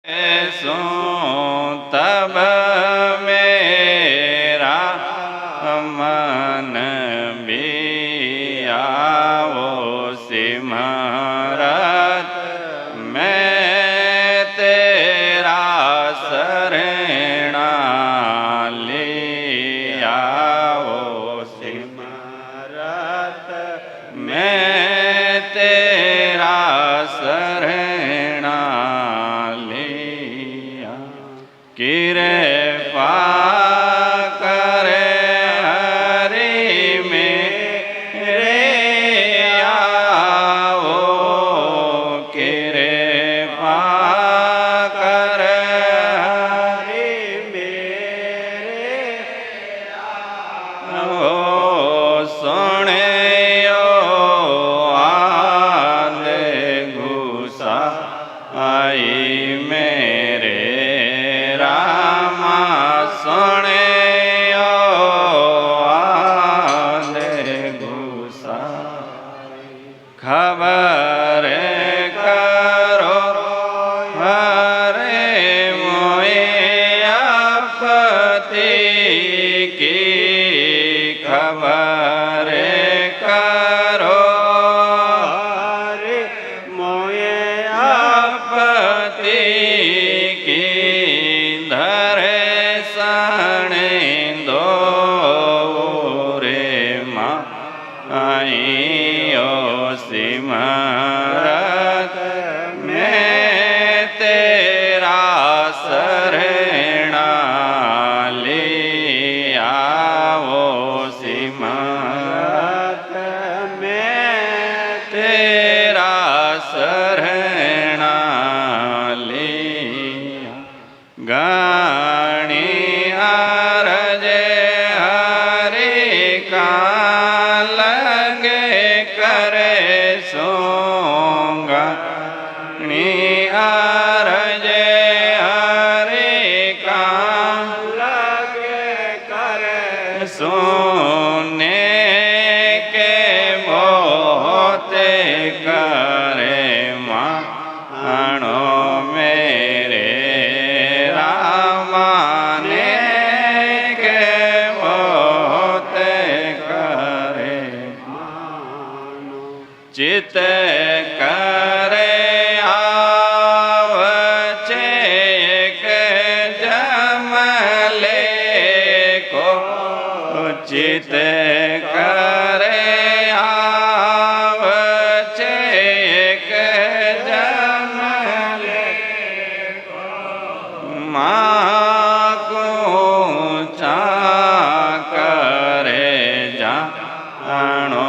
सो तब मेरा मन भी आवो सिमरत मैं तेरा शरणा लिया वो सिमरत मैं तेरा शरणा लिया कृपा करे हरि मेरे आओ कृपा करे हरि मेरे आओ सुने आई मेरे रामा सुने आले गुसाई खबर करो हरे मोए आपत्ति की खबर करो हरे मोए आपत्ति की दर्शन दो रे माँ आइयो सिमरत मैं तेरा शरणा लिया वो सिमरत मैं तेरा शरणा गाणी आरजे हरि का लगे करे सोंगा नी आरजे हरि का लगे करे सोने के मोते करे मानो मेरे चित करे आवचे एक जमले को चित करे आवचे एक जमले को माँ को चा करे जानो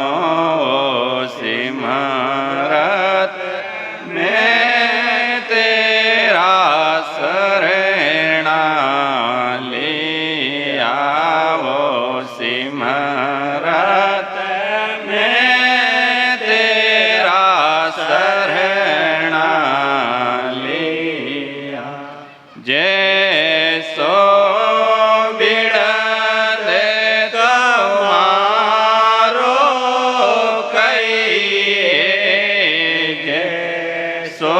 सिमरत मैं तेरा शरणा लिया वो सिमरत मैं तेरा शरणा लिया जैसो सो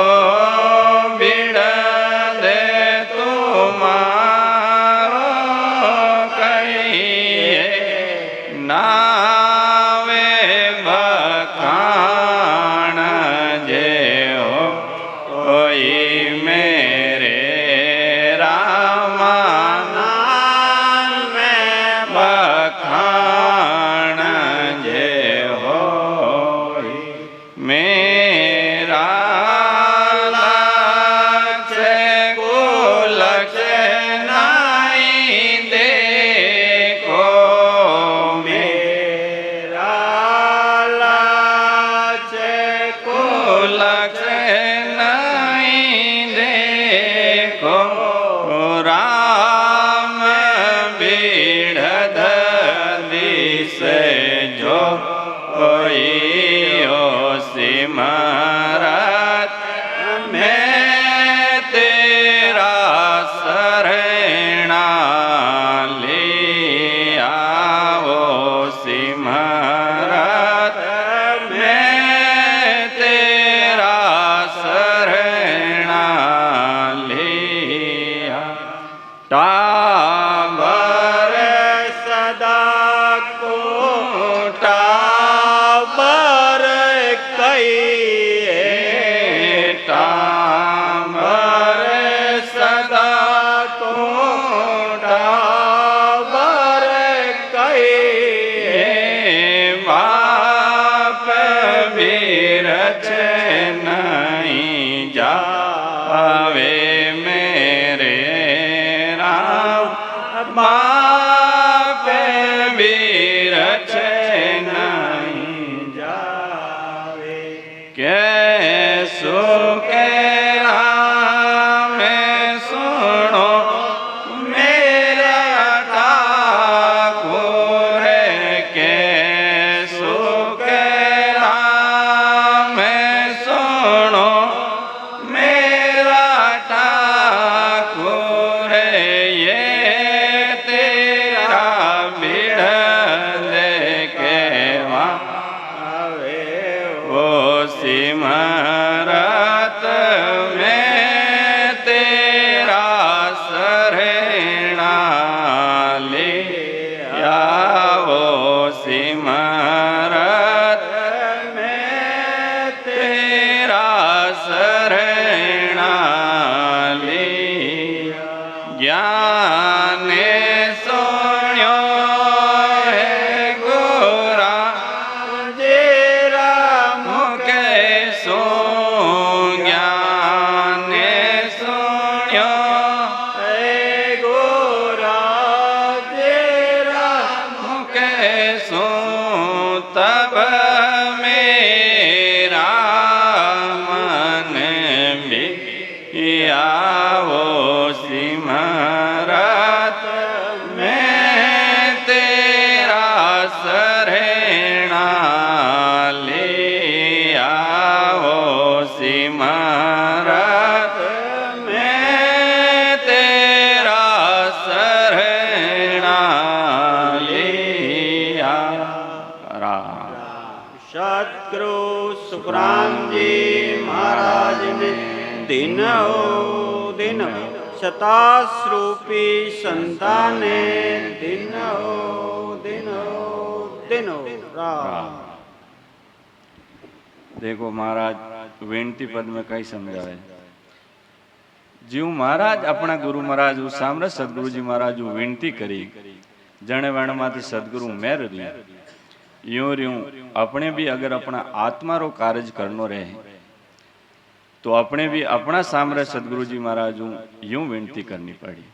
बिड़द तुम्हारो कहिए नावे बखान जे हो कोई मेरे टाबर सदा को टाबर कहिए टाबर सदा को टाबर कहिए बाप बीरछ नहीं जावे मेरे राम बाप बीरछ नहीं जावे कैसो के राम सुनो मेरा ठाकुर कैसो के राम सुनो मेरा ठाकुर ये तेरा बिड़ल के आवे वो सिमरत में तेरा शरणा लिया वो सिमरत में तेरा शरणा लिया ज्ञान सोण्यो है गोरा जेरा मुखे सो ज्ञान सुण्यो है गोरा जेरा मुखे सो तब मेरा मन बिया वो सिमरत में तेरा शरणा लिया वो सिमरत में तेरा शरणा लिया राम सतगुरु सुखराम जी महाराज ने दिन दिन शताश्रूपी संताने दिन दिन राम। देखो महाराज विनती पद में कई समझाए जीव महाराज अपना गुरु महाराज सामने सदगुरु जी महाराज विनती करी जने वण माते सदगुरु मेर रही यूं यूं अपने भी अगर अपना आत्मा रो कार्य करनो रहे तो अपने भी अपना सामने सदगुरु जी महाराज यूं विनती करनी पड़ी।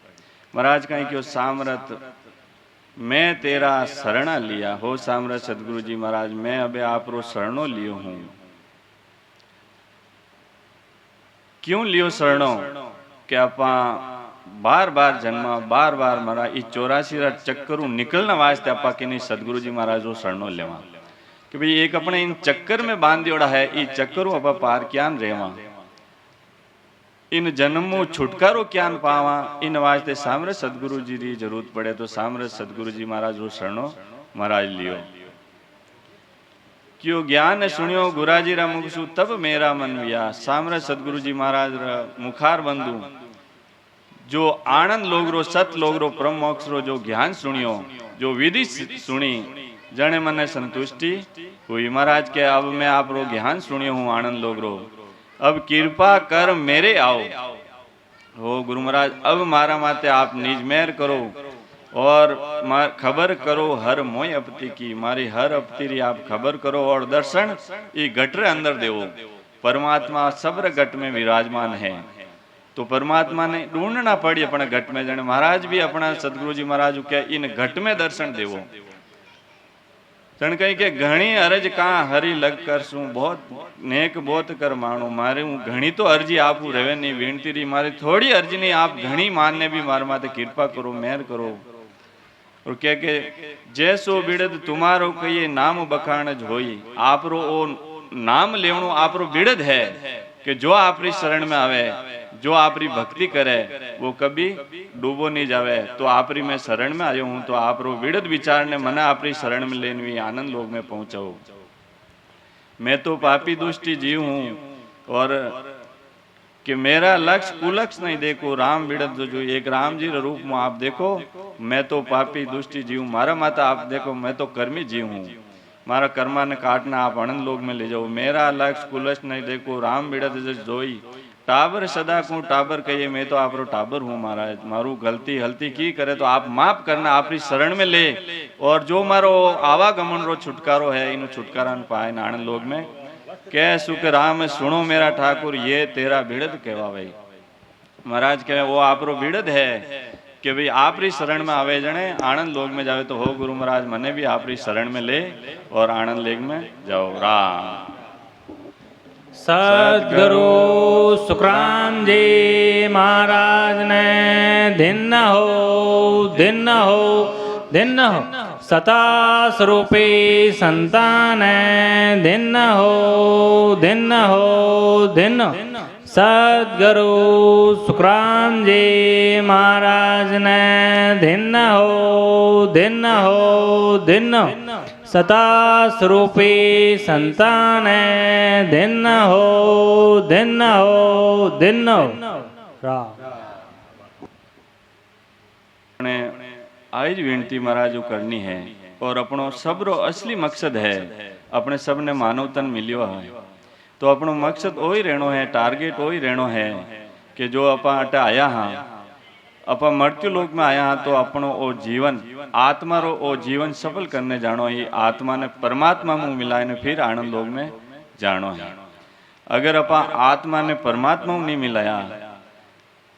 महाराज कहीं क्यों सामरत मैं तेरा शरणा लिया हो सामने सदगुरु जी महाराज मैं अबे आप रो शरणो लियो हूं। क्यों लियो शरणो कि आपा बार बार जन्मा बार बार मरा ई 84 चक्करू निकलने वास्ते आपा कि नहीं सदगुरु जी महाराज रो शरणो लेवा कि भाई एक अपने इन चक्कर में बांधियोड़ा है ई चक्करू आपा पार क्यान रेवा इन जन्मों छुटकारो क्यान पावा इन वास्ते सामरे सदगुरु जी की जरूरत पड़े तो सामरे सदगुरु जी महाराज रो शरणो महाराज लियो क्यों ज्ञान सुनियो गुराजी रा मुखसु तब मेरा मन विया सामरे सदगुरु जी महाराज रा मुखार बंधु जो आनंद लोग रो सत लोग रो परम मोक्ष रो जो ज्ञान सुनियो जो विधि सुनी जने मने संतुष्टि हुई। महाराज के अब मैं आप रो ज्ञान सुनियो हूँ आनंद लोग रो अब कृपा कर मेरे आओ हो गुरु महाराज अब मारा माते आप निज मेहर करो और खबर करो हर मोय अपती की मारी हर अपती री आप खबर करो और दर्शन ये घट रे अंदर देवो। परमात्मा सब्र घट में विराजमान है तो परमात्मा ने ढूंढना पड़ी अपने घट में जने महाराज भी अपना सदगुरु जी महाराज क्या इन घट में दर्शन देवो जन कही के घणी अरज कहाँ हरी लग कर सू बहुत नेक बहुत कर मानो मारे हूँ घणी तो अर्जी आप रहे नहीं विनती रही मारी थोड़ी अर्जी नहीं आप घणी मानने भी मार माते कृपा करो मेहर करो और क्या के जैसो बिड़द तुम्हारो कहिए नाम बखान होई आपरो ओ नाम लेवणो आपरो बिड़द है कि जो आपरी शरण में आवे जो आपरी भक्ति करे वो कभी डूबो नहीं जावे। तो आपरी मैं शरण में आयो हूं तो आप रो विड़द विचार ने मना आपरी शरण में लेने आनंद लोग में पहुंचाओ। मैं तो पापी दुष्टि जीव हूं और कि मेरा लक्ष्य कुलक्ष नहीं देखो, राम बिड़त जो एक राम जी रूप में आप देखो, मैं तो पापी दुष्टी जीव, मारा माता आप देखो मैं तो कर्मी जीव हूँ, मारा कर्मा ने काटना आप आनंद लोक में ले जाओ। मेरा लक्ष्य कुलक्ष नहीं देखो, राम बिड़त जोई, टाबर सदा को टाबर कहिए, मैं तो आप टाबर हूँ महाराज, मारू गलती हलती की करे तो आप माफ करना, आपरी शरण में ले, और जो मारो आवागमन रो छुटकारो है इन छुटकारा पाए आनंद लोक में। कह सुख राम सुनो मेरा ठाकुर, ये तेरा बिड़द कहवा भाई। महाराज कहे वो आपरो बिड़द है कि भाई आपरी शरण में आवे जने आनंद लोक में जावे, तो हो गुरु महाराज मने भी आपरी शरण में ले और आनंद लेक में जाओ। राम सद्गुरु सुखराम जी महाराज ने दिन हो दिन हो दिन हो, सता स्वरूपी संतान दिन हो दिन हो दिन हो। सद्गुरु सुखराम जी महाराज ने दिन हो दिन हो दिन हो, सता स्वरूपी संतान दिन हो दिन हो दिन हो। आज विनती महाराज करनी है, और अपनो सबरो असली मकसद है, अपने सब ने मानवतन मिलियो है, तो अपनो मकसद वही रहनो है, टारगेट वही रहनो है कि जो अपा अटे आया हाँ, अपा मृत्यु लोक में आया हाँ, तो अपनो ओ जीवन आत्मा रो ओ जीवन सफल करने जानो ही, आत्मा ने परमात्मा में मिलाए ने फिर आनंद लोक में जानो है। अगर अपा आत्मा ने परमात्मा में नहीं मिलाया,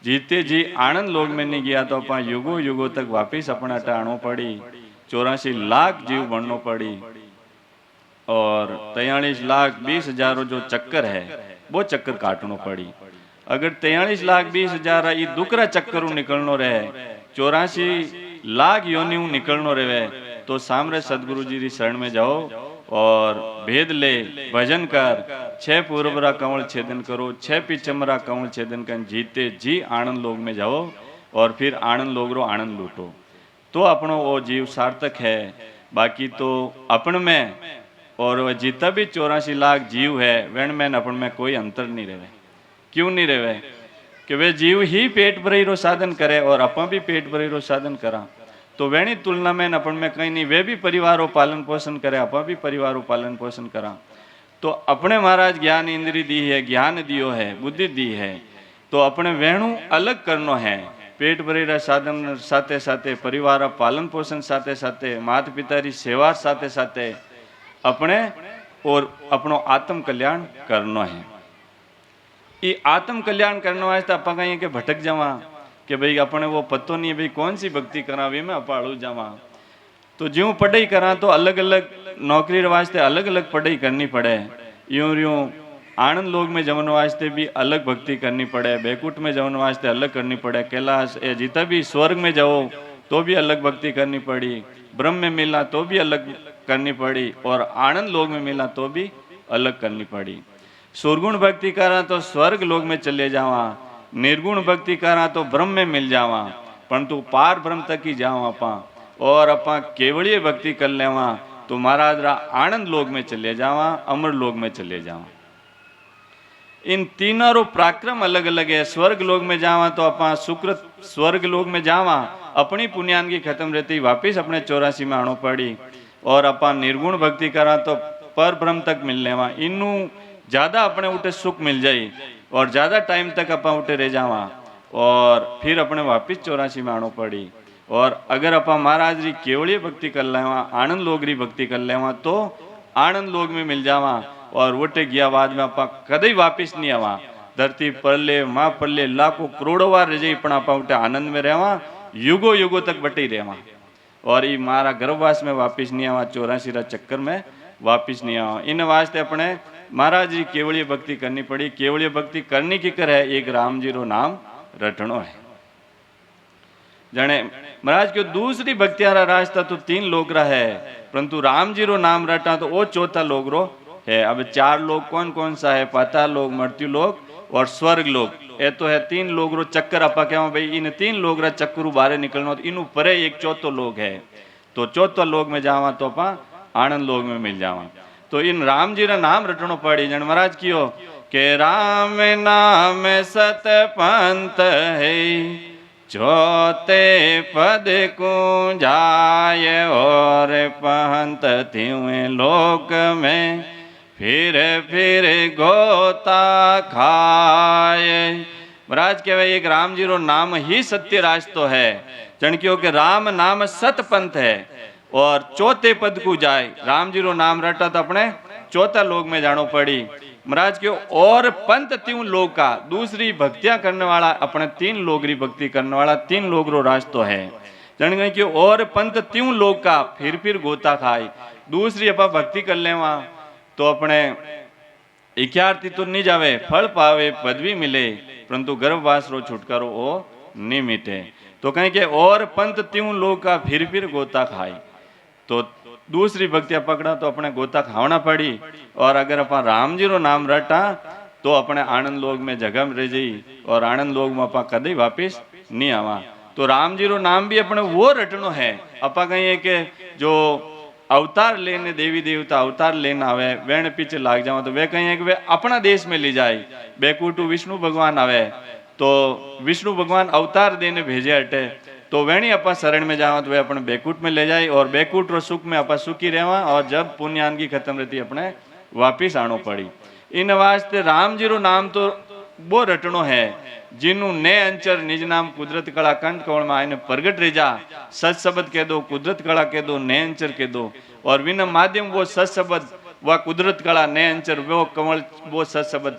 जीते जी आनंद लोक में नहीं गया, तो अपा युगो युगो तक वापिस अपना टाणो पड़ी, 84 लाख जीव बननो पड़ी, और 43,20,000 जो चक्कर है वो चक्कर काटनो पड़ी। अगर 43,20,000 ये दूसरा चक्कर निकलनो रहे, 84 लाख योनियों निकलनो रहे, तो सामरे सदगुरु जी की शरण में जाओ और भेद ले भजन कर, 6 पूर्वरा कंवल छेदन करो, 6 पिछमरा कंवल छेदन कर, जीते जी आनंद लोक में जाओ और फिर आनंद लोग रो आनंद लूटो, तो अपनो वो जीव सार्थक है। बाकी तो अपन में और वह जितना भी 84 लाख जीव है वैन में अपन में कोई अंतर नहीं रहे। क्यों नहीं रहे? कि वे जीव ही पेट भरी रो साधन करे और अपन भी पेट भरी रो साधन करा, तो वेणी तुलना में अपन में कहीं नहीं, वे भी परिवारों पालन पोषण करे, अपन भी परिवारों पालन पोषण करा। तो अपने महाराज ज्ञान इंद्री दी है, ज्ञान दियो है, बुद्धि दी है, तो अपने वेणु अलग करनो है। पेट भरी रा साधन साथे साथे परिवार पालन पोषण साथे साथे माता पिता री सेवा साथे साथे अपने और अपनो आत्म कल्याण करनो है। ये आत्म कल्याण करने वास्ते आप कहीं के भटक जावा कि भाई अपने वो पतो नहीं भाई कौन सी भक्ति करा वे में अपाड़ू जावा, तो ज्यों पढ़ाई करा तो अलग अलग नौकरी वास्ते अलग अलग पढ़ाई करनी पड़े, यूं यूं आनंद लोक में जमन वास्ते भी अलग भक्ति करनी पड़े, बैकुंठ में जमन वास्ते अलग करनी पड़े, कैलाश जितना भी स्वर्ग में जाओ तो भी अलग भक्ति करनी पड़ी, ब्रह्म में मिला तो भी अलग करनी पड़ी, और आनंद लोक में मिला तो भी अलग करनी पड़ी। सुरगुण भक्ति करा तो स्वर्ग लोक में चले जावा, निर्गुण भक्ति करा तो ब्रह्म में मिल जावा, परंतु पार ब्रह्म तक ही जावा अपा, और अपा केवलीय भक्ति कर लेवा तो महाराज रा आनंद लोक में चले जावा, अमर लोक में चले जावा। इन तीनों रो पराक्रम अलग अलग है। स्वर्ग लोक में जावा तो अपा सुकृत स्वर्ग लोक में जावा, अपनी पुण्यानगी खत्म रहती वापिस अपने 84 में आनो पड़ी, और अपा निर्गुण भक्ति करा तो पर ब्रह्म तक मिल लेवा, इनू ज्यादा अपने उठे सुख मिल जाए और ज्यादा टाइम तक अपा उठे रह जावा, और फिर अपने वापिस 84 में आनो पड़ी। और अगर अपा महाराज री केवलीय भक्ति कर लेवा, आनंद लोक री भक्ति कर लेवा तो आनंद लोक में मिल जावा, और उठे गया बाद में अपा कदई वापिस नहीं आवा। धरती परले माँ परले लाखों करोड़ों बार रह जाई पण अपा उठे आनंद में रहवा, युगो युगो तक बटी रहवा, और ये मारा गर्भवास में वापिस नहीं आवा, 84 रा चक्कर में वापिस नहीं आवा। इन वास्ते अपने महाराज जी केवलीय भक्ति करनी पड़ी। केवलीय भक्ति करनी की कर है, एक राम जी रो नाम रटनो है। जाने महाराज क्यों दूसरी भक्तियां रास्ता तो 3 लोग रा है, परंतु राम जी रो नाम रटा तो वो 4था लोग रो है। अब 4 लोग कौन कौन सा है? पाताल लोग, मृत्यु लोग और स्वर्ग लोग। ये तो है 3 लोग रो चक्कर। अपा क्या भाई इन 3 लोग रा चक्करू बारे निकलना, तो इन परे एक 4थो लोग है, तो 4था लोग में जावा तो अपा आनंद लोग में मिल जावा। तो इन राम जी रा नाम रटनो पड़ी। जन महाराज कियो के राम नाम सत पंथ है, चौथे पद को जाय और पंथ त्यों लोक में फिर गोता खाए। महाराज कहवाय एक राम जी रो नाम ही सत्य रास्तो है। जन क्यों के राम नाम सत पंथ है और चौथे पद को जाए। राम जी रो नाम रटा तो अपने चौथा लोक में जानो पड़ी। महाराज क्यों और पंथ त्यों लोग का, दूसरी भक्तियां करने वाला अपने तीन लोग री भक्ति करने वाला तीन लोग रो रास्तो है। जन गए क्यों और पंथ त्यों लोग का फिर गोता खाए। दूसरी अपा भक्ति कर ले वहां तो अपने इख्यार्थी तो नहीं जावे, फल पावे, पदवी मिले, परंतु गर्भवास रो छुटकारो ओ नहीं मिटे। तो कहें कि और पंथ त्यों लोग का फिर गोता खाए। तो दूसरी भक्तियां पकड़ा तो अपने गोता खावना पड़ी। और अगर अपन राम जी रो नाम रटा तो अपने आनंद लोग में जगह में रह जाई और आनंद लोग में अपा कदे वापिस नहीं आवा। तो राम जी रो नाम भी अपने वो रटनो है। अपा कहिए कि जो अवतार लेने देवी देवता अवतार लेने आवे वेण पीछे लाग जाओ तो वे कहें कि वे अपना देश में ले जाए। बेकूटू विष्णु भगवान आवे तो विष्णु भगवान अवतार देने भेजे हटे तो वेणी अपा शरण में जावा तो वे अपने बेकूट में ले जाए और बेकूट रो सुख में अपा सुखी रहवा और जब पुण्यानगी खत्म रहती अपने वापिस आनो पड़ी। इन वास्ते राम जी रो नाम तो वो रटनो है जिन्हों ने अंचर निज नाम कुदरत कला कंठ कवल में आने प्रगट रेजा। सच शब्द कह दो, कुदरत कला कह दो, ने अंचर कह दो और बिना माध्यम वो सच शब्द व कुदरत कला ने अंचर वो कमल वो सच शब्द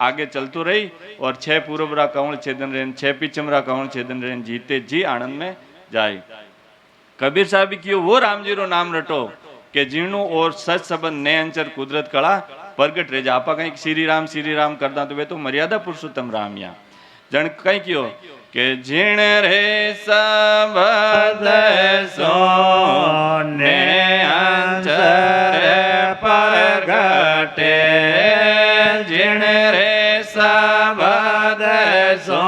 आगे चलतो रही और 6 पूर्वरा कंवल छेदन रहे 6 पिछमरा कंवल छेदन रहे जीते जी आनंद में जाए। कबीर साहब भी कियो वो राम जी रो नाम रटो के जीणु और सच शब्द ने अंचर कुदरत कला प्रगट रह जा। आपा कहीं श्री राम करदा तो वे तो मर्यादा पुरुषोत्तम राम या जन कहीं क्यों के जीण रे सबद सो ने अंचर प्रगटे जीण रे सबद सो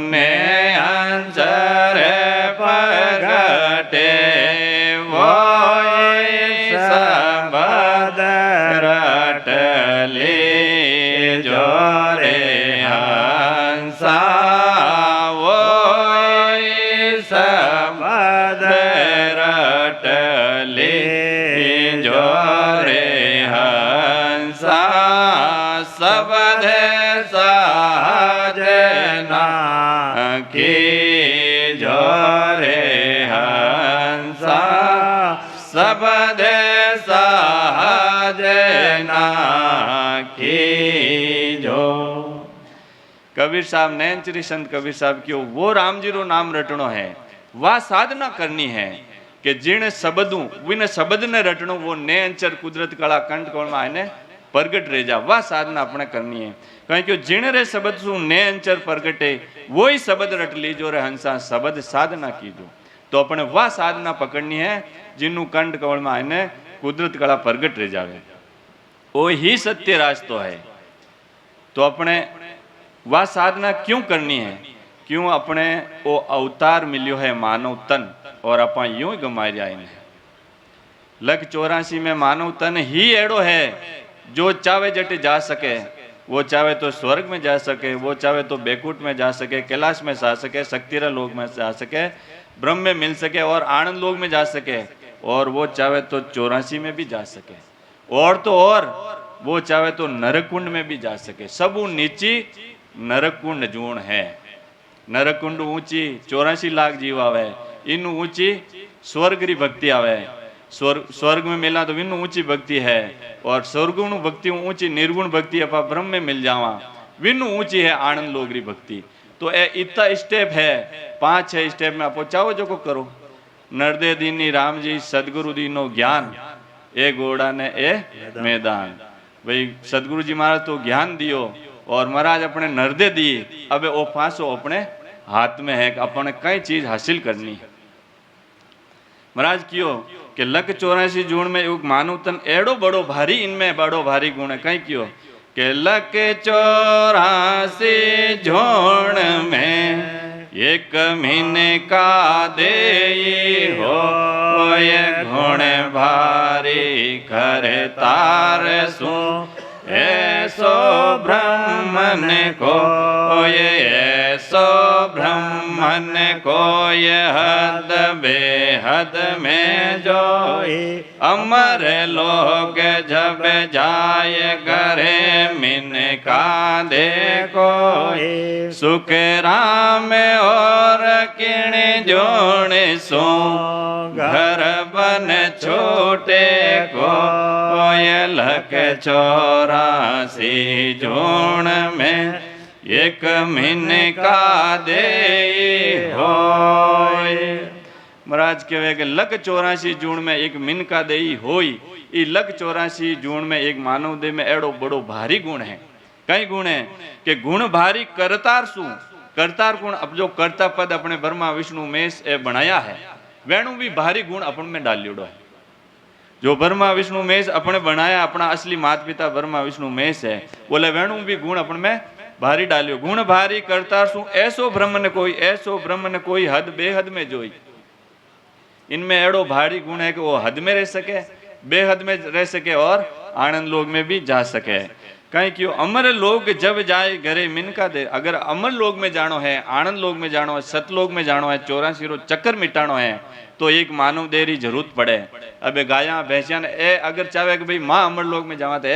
ने अंचर प्रगटे वो सबद रटले जो रे हंसा वो सबद रटले जो रे हंसा सबद साजना की जो रे हंसा सबद साजना की जो। कबीर साहब नैनचरी संत कबीर साहब क्यों वो राम जी रो नाम रटनो है। वह साधना करनी है कि जिन शब्दों विन शब्द ने रटनो वो ने अंचर कुदरत कला कंठ कौन में आने प्रगट रह जा। वह साधना अपने करनी है कहीं क्यों जिन रे शब्द सु ने अंचर प्रगटे वो ही शब्द रट लीजो रे हंसा शब्द साधना कीजो। तो अपने वह साधना पकड़नी है जिन्हों कंठ कवल में आने कुदरत कला प्रगट रह जावे वो ही सत्य रास्तो है। तो अपने वह साधना क्यों करनी है क्यों अपने वो अवतार मिलियो है मानव तन और अपा यूं ही गमाई जाए। 184 में मानव तन ही एड़ो है जो चावे जटे जा सके। वो चाहे तो स्वर्ग में जा सके, वो चाहे तो बेकूट में जा सके, कैलाश में जा सके, शक्तिरा लोक में जा सके, ब्रह्म में मिल सके और आनंद लोक में जा सके और वो चाहे तो 84 में भी जा सके और तो और वो चाहे तो नरक कुंड में भी जा सके। सब नीची नरक कुंड जूण है। नरक कुंड ऊंची 84 लाख जीव आवे, इन ऊंची स्वर्ग री भक्ति आवे। स्वर्ग में मिला तो विनु ऊंची भक्ति है और स्वर्गुण भक्ति ऊंची निर्गुण भक्ति अपा ब्रह्म में मिल जावा विनु ऊंची है आनंद लोगरी भक्ति। तो ए इतना स्टेप है 5-6 स्टेप में आप चाहो जो को करो। नरदे दीनी राम जी सदगुरु दीनो ज्ञान ए घोड़ा ने ए मैदान। भाई सदगुरु जी महाराज तो ज्ञान दियो और महाराज अपने नरदे दिए। अब वो फांसो अपने हाथ में है अपने कई चीज हासिल करनी। महाराज क्यों कि 184 जून में एक मानव तन एड़ो बड़ो भारी इनमें बड़ो भारी गुण है। कहीं क्यों कि 184 जून में एक महीने का दे हो ये गुण भारी करे तार सो ए ऐसो ब्रह्मन कोय ऐसो ब्रह्मन कोय हद बेहद में जोई अमर लोग जब जाय करे मिन का देखो सुख राम और किण जोण सो घर बन छोटे को लख 84 जोण में एक मिन का दे होय। महाराज कहे कि लख 84 जूण में एक मिन का देई होई। ई लख 84 जूण में एक मानव देह में एड़ो बड़ो भारी गुण है। कई गुण है कि गुण भारी करतार सु करतार गुण। अब जो कर्ता पद अपने ब्रह्मा विष्णु महेश ए बनाया है वेणु भी भारी गुण अपन में डालियोड़ो है। जो ब्रह्मा विष्णु महेश अपने बनाया अपना असली माता पिता ब्रह्मा विष्णु महेश है बोले वेणु भी गुण अपन में भारी डालियो। गुण भारी करतार सु ऐसो ब्रह्म ने कोई हद बेहद में जोई। इनमें एड़ो भारी गुण है कि वो हद में रह सके बेहद में रह सके और आनंद लोक में भी जा सके। कहीं क्यों अमर लोग जब जाए घरे मिनका दे। अगर अमर लोक में जानो है आनंद लोक में जानो है सतलोक में जानो है 84 रो चक्कर मिटानो है तो एक मानव देरी जरूरत पड़े। अब गाया भैंसिया ने ए अगर चाहे कि भाई माँ अमर लोक में जावा तो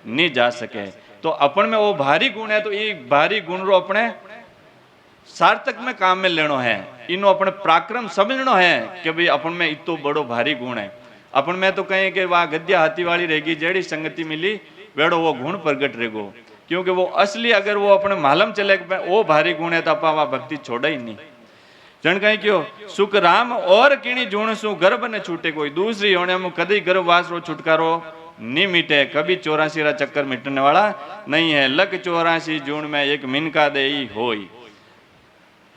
नहीं जा सके। तो अपन में वो भारी गुण है तो ये भारी गुण रो अपने सार्थक में काम में लेनो है। इनो अपने पराक्रम समझनो है कि भाई अपन में इतो बड़ो भारी गुण है। अपन में तो कहें कि वह गद्या हाथी वाली रहेगी जेड़ी संगति मिली वेड़ो वो गुण प्रगट रहेगो। क्योंकि वो असली अगर वो अपने मालम चले वो भारी गुण है तो अपा वह भक्ति छोड़ा ही नहीं। जन कहीं क्यों सुख राम और किणी जूण सु गर्भ न छूटे कोई। दूसरी होने में कभी गर्भवास रो छुटकारो नहीं मिटे। कभी 84 रा चक्कर मिटने वाला नहीं है। लख 84 जून में एक मिनका दे होई।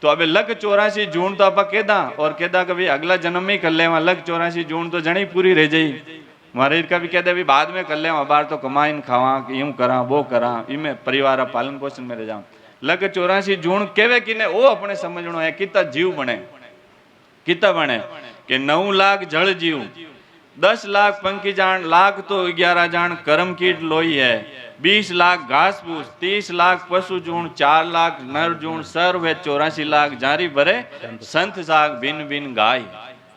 तो अब लख 84 जून तो आप केदा और केदा कभी अगला जन्म में कर ले। लख 84 जून तो जनी पूरी रह जाई। मारे का भी कहते भी बाद में कर ले बाहर तो कमाइन खावा यूं करा वो करा इमें परिवार पालन पोषण में रह जाऊं। लख 84 जून केवे कि ने वो अपने समझनो है कितना जीव बने कितना बने कि 9 लाख जल जीव 10 लाख पंखी जान लाख तो 11 जान कर्म कीट लोई है 20 लाख घास फूस 30 लाख पशु जूण 4 लाख नर जूण सर्व 84 लाख जारी भरे संत साग बिन बिन गाय।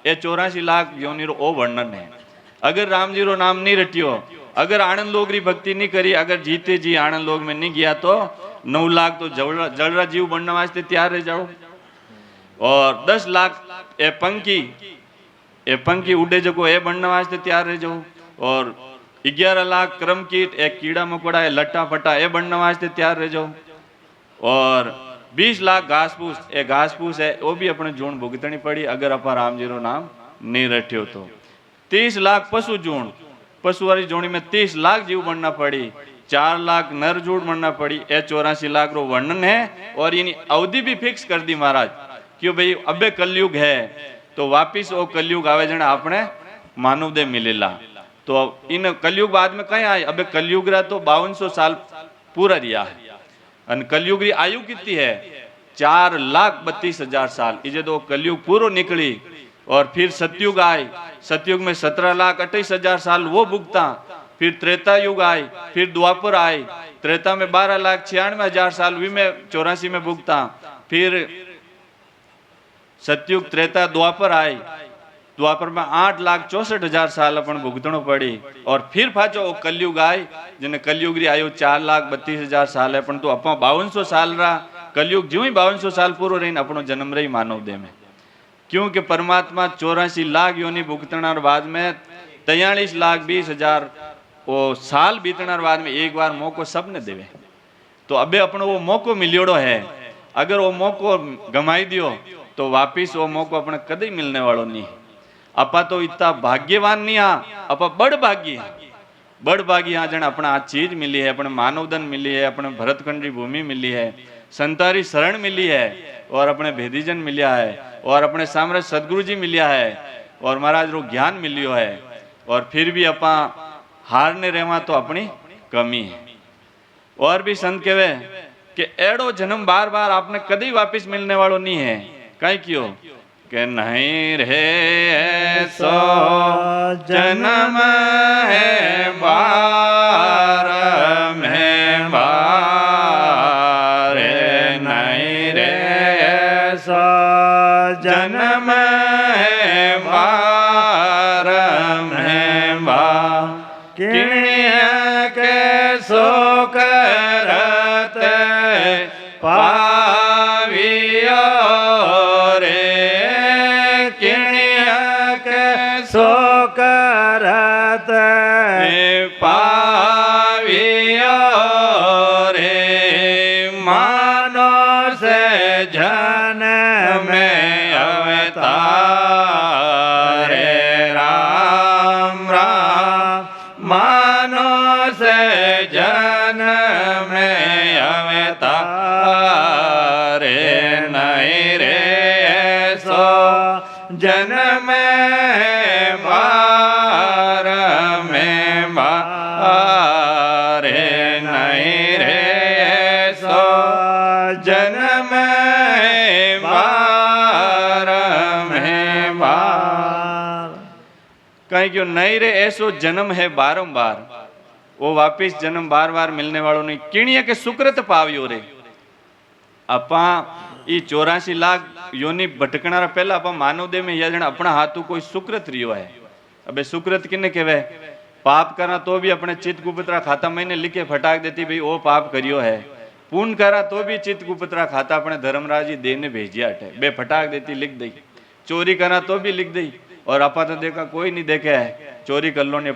ये 84 लाख योनि रो ओ वर्णन है। अगर राम जी रो नाम नहीं रटियो अगर आनंद लोग री भक्ति नहीं करी अगर जीते जी आनंद लोग में नहीं गया तो 9 लाख तो जलरा जीव बनने वास्ते तैयार रह जाओ। और 10 लाख ए पंखी उड़े जगो ए बनने वास्ते तैयार रह जाओ। और 11 लाख क्रम कीट एक कीड़ा मकोड़ा है लट्टा फटा ए बनने वास्ते तैयार रह जाओ। और 20 लाख घास फूस है वो भी अपने जून भुगतनी पड़ी अगर अपा राम जी रो नाम नहीं रटियो तो। 30 लाख पशु जूण पशु वाली जोड़ी में 30 लाख जीव बनना पड़ी 4 लाख नर जूड़ बनना पड़ी। ए 84 लाख रो वर्णन है। और इनी अवधि भी फिक्स कर दी महाराज क्यों भाई अबे कलयुग है तो वापिस वो कलयुग आवे जने आपने मानव देह मिलेला। तो इन कलयुग बाद में कहीं आए अबे कलयुग रा तो 5200 साल पूरा रिया है। अन कलयुग री आयु कितनी है 4,32,000 साल। इजे तो कलयुग पूरो निकली और फिर सतयुग आए सतयुग में 17,28,000 साल वो भुगता। फिर त्रेता युग आए फिर द्वापर आए त्रेता में 12,96,000 साल वी में 84 में भुगता। फिर सतयुग त्रेता द्वापर आए द्वापर में 8,64,000 साल अपन भुगतनो पड़ी। और फिर पाचो कलयुग आए जिन्हें कलयुग री आयु 4,32,000 साल है पण तो अपा 5200 साल रा कलयुग ज्यों ही 5200 साल पूरो रहीने अपनो जन्म रही मानव देह में। क्योंकि परमात्मा 84 लाख योनि भुगतना बाद में 43,20,000 वो साल बीतना बाद में एक बार मौको सबने देवे। तो अबे अपनो वो मौको मिलियोड़ो है अगर वो मौको गमाई दियो तो वापिस वो मौको अपने कदी मिलने वालों नहीं। अपा तो इतना भाग्यवान नहीं हाँ अपा बड़ भागी हाँ जन अपना आ चीज मिली है अपने मानवधन मिली है अपने भरतखंडी भूमि मिली है संतारी शरण मिली है और अपने भेदीजन मिलिया है और अपने सामने सदगुरु जी मिलिया है और महाराज रो ज्ञान मिलियो है। और फिर भी अपा हारने रहवा तो अपनी कमी है। और भी संत कहवे कि एड़ो जन्म बार बार आपने कदी वापिस मिलने वालों नहीं है। कहीं क्यों कि नहीं रे सो जन्म है बार में बारे नहीं रे ऐसा जन्म है बार में बा किण्य के सो करत पावियो रे किण्य के सो करत पावियो रे मानो से जन्म में अवतार राम राम मानो से जन्म में अवतार नहीं रे सो जन्म बार में बारे नहीं रे सो जन्म बार में बार कहीं क्यों नहीं रे ऐसो जन्म है बारंबार वो वापिस जन्म बार बार मिलने वालों नहीं किण्य के सुकृत पाव्यो रे अपा ई 84 लाख योनि भटकनारा पहला अपा मानव देह में यह जन अपना हाथू कोई सुकृत रियो है अबे सुकृत किने कहवे पाप करा तो भी अपने चित्त गुप्तरा खाता महीने लिखे फटाक देती भाई ओ पाप करियो है पुण्य करा तो भी चित्त गुप्तरा खाता अपने धर्मराज जी देह ने भेजिया हटे बे फटाक देती लिख दी चोरी करा तो भी लिख दी और अपा तो देखा कोई नहीं देखे है चोरी कर लो ने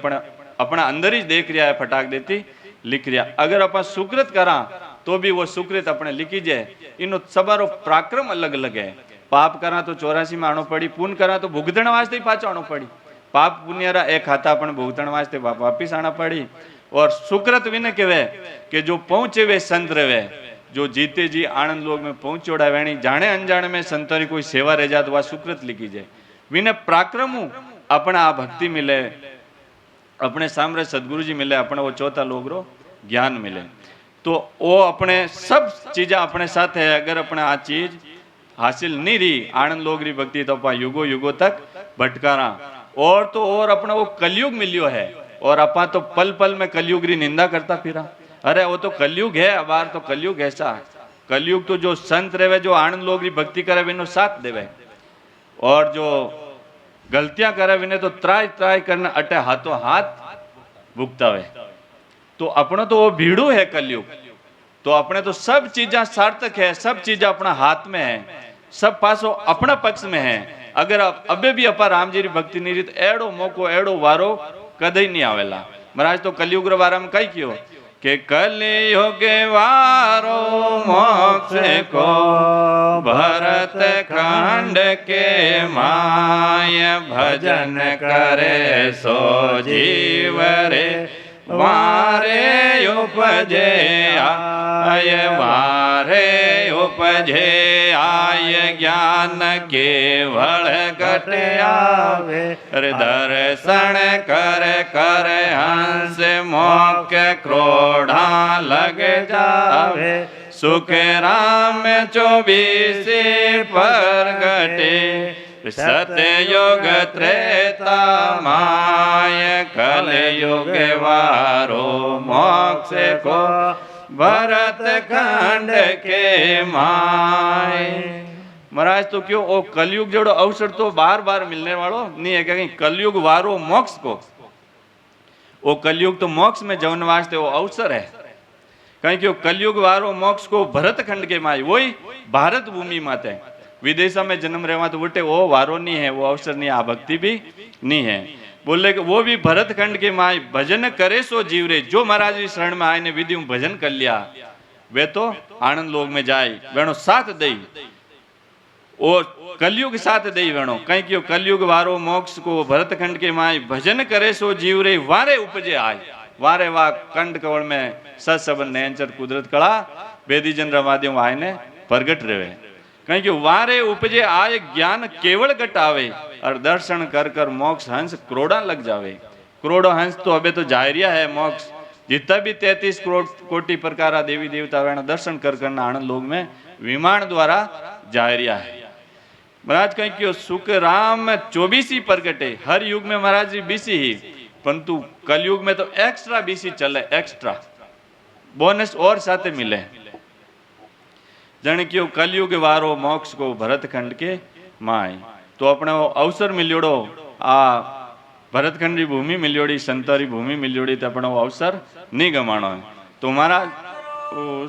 अपना अंदर ही देख रिया है फटाक देती लिख रिया अगर अपा सुकृत करा तो भी वो सुकृत अपने लिखी जाए इनो सबारो पराक्रम अलग अलग है पाप करा तो 84 में आनो पड़ी पुण्य करा तो भुगतण वास्ते ही पाछो आनो पड़ी पाप पुण्यरा एक खाता अपन भुगतण वास्ते वापिस आना पड़ी और सुकृत विने कहवे कि जो पहुंचे वे संत रहे जो जीते जी आनंद लोग में पहुंचोड़ा वेणी जाने अनजाने में संतों कोई सेवा रह जाए तो वह सुकृत लिखी जाए विने पराक्रमु अपना आ भक्ति मिले अपने सामने सदगुरु जी मिले अपने वो चौथा लोग रो ज्ञान मिले तो वो अपने सब चीजें अपने साथ है अगर अपने आ चीज हासिल नहीं रही आनंद लोग री भक्ति तो अपा युगो युगो तक भटकारा और तो और अपना वो कलयुग मिलियो है और अपा तो पल पल में कलयुग री निंदा करता फिरा अरे वो तो कलयुग है अबार तो कलयुग ऐसा कलयुग तो जो संत रहे जो आनंद लोग री भक्ति करे विनो साथ देवे और जो गलतियां करे विने तो त्राय त्राय करना अटे हाथों हाथ भुगतावे तो अपना तो वो भीड़ू है कलयुग तो अपने तो सब चीजें सार्थक है सब चीजें अपना हाथ में है सब पासो अपना पक्ष में है अगर अबे भी अपा राम जी री भक्ति नहीं रही तो एड़ो मौको एड़ो वारो कदई नहीं आवेला महाराज तो कलयुग रे बारे में कई कियो के कलयुग वारो मोक्ष को भरत खंड के माय भजन करे सो जीव रे वारे उपजे आय वारे उपजे आय ज्ञान केवल घट आवे दर्शन कर कर हंस मोक्ष क्रोधा लग जावे सुख राम 24 परगटे सतयुग त्रेता माय कलयुग वारो मोक्ष को भरत खंड के माय महाराज तो क्यों ओ कलयुग जोड़ो अवसर तो बार बार मिलने वालों नहीं है क्या कलयुग वारो मोक्ष को ओ कलयुग तो मोक्ष में जवन वास्ते वो अवसर है कहीं क्यों कलयुग वारो मोक्ष को भरत खंड के माय वही भारत भूमि माते विदेशा में जन्म रहवा तो उल्टे वो वारो नहीं है वो अवसर नहीं आ भक्ति भी नहीं है बोले कि वो भी भरत खंड के माय भजन करे सो जीव रे जो महाराज की शरण में आए ने विधि भजन कर लिया वे तो आनंद लोग में जाए वेणो साथ दई ओ कलयुग साथ दई वेणो कहीं क्यों कलयुग वारो मोक्ष को भरत खंड के माय भजन करे सो जीव रे वारे उपजे आए वारे वा कंड कवल में सत्सबन नयनचर कुदरत कला वेदी जन रमाद्यों आए ने प्रगट रहे कहीं कि वारे उपजे आए ज्ञान केवल घटावे और दर्शन कर कर मोक्ष हंस करोड़ा लग जावे करोड़ों हंस तो अबे तो जायरिया है मोक्ष जितना भी 33 करोड़ कोटि प्रकार देवी देवता वेणा दर्शन कर करना आनंद लोग में विमान द्वारा जायरिया है महाराज कहीं कि सुख राम 24 ही प्रगटे हर युग में महाराज जी बीसी ही परंतु कलयुग में तो एक्स्ट्रा बीसी चले एक्स्ट्रा बोनस और साथे मिले। जन क्यों कलयुग वारो मोक्ष को भरतखंड के माय। तो अपने अवसर मिलियोड़ो आ भरतखंड की भूमि मिलियोड़ी, संतारी भूमि मिलियोड़ी, तो अपने अवसर नहीं गमाणो है। तो महाराज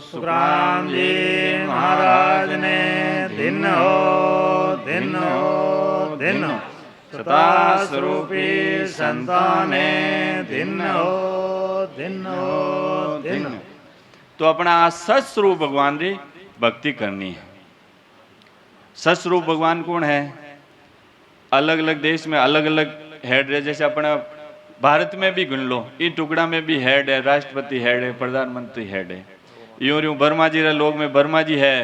सुखराम जी महाराज ने दिन हो दिन हो दिन हो, सता स्वरूपी संताने दिन हो दिन हो दिन हो। तो अपना आ सस्वरूप भगवान री भक्ति करनी है। सस्वरूप भगवान कौन है? अलग अलग देश में अलग अलग हेड है। जैसे अपने भारत में भी गिन लो, ई टुकड़ा में भी हेड है, राष्ट्रपति हेड है, प्रधानमंत्री हेड है। यूं ब्रह्मा जी रा लोग में ब्रह्मा जी है,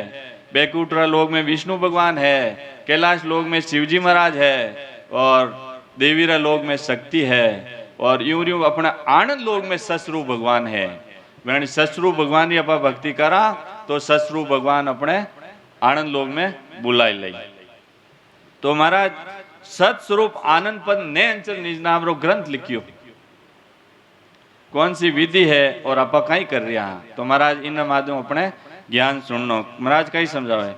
बैकुंठरा लोग में विष्णु भगवान है, कैलाश लोग में शिवजी महाराज है, और देवीरा लोग में शक्ति है, और यूं अपना आनंद लोग में सस्वरूप भगवान है। सस्वरूप भगवान की अपा भक्ति करा तो सस्वरूप भगवान अपने आनंद लोग में बुलाई ले। तो महाराज सत्स्वरूप आनंद पद ने अंचल निज नाम रो ग्रंथ लिखियो। कौन सी विधि है और आप कहीं कर रहा है? तो महाराज इन माध्यम अपने ज्ञान सुननो। महाराज कहीं समझावे,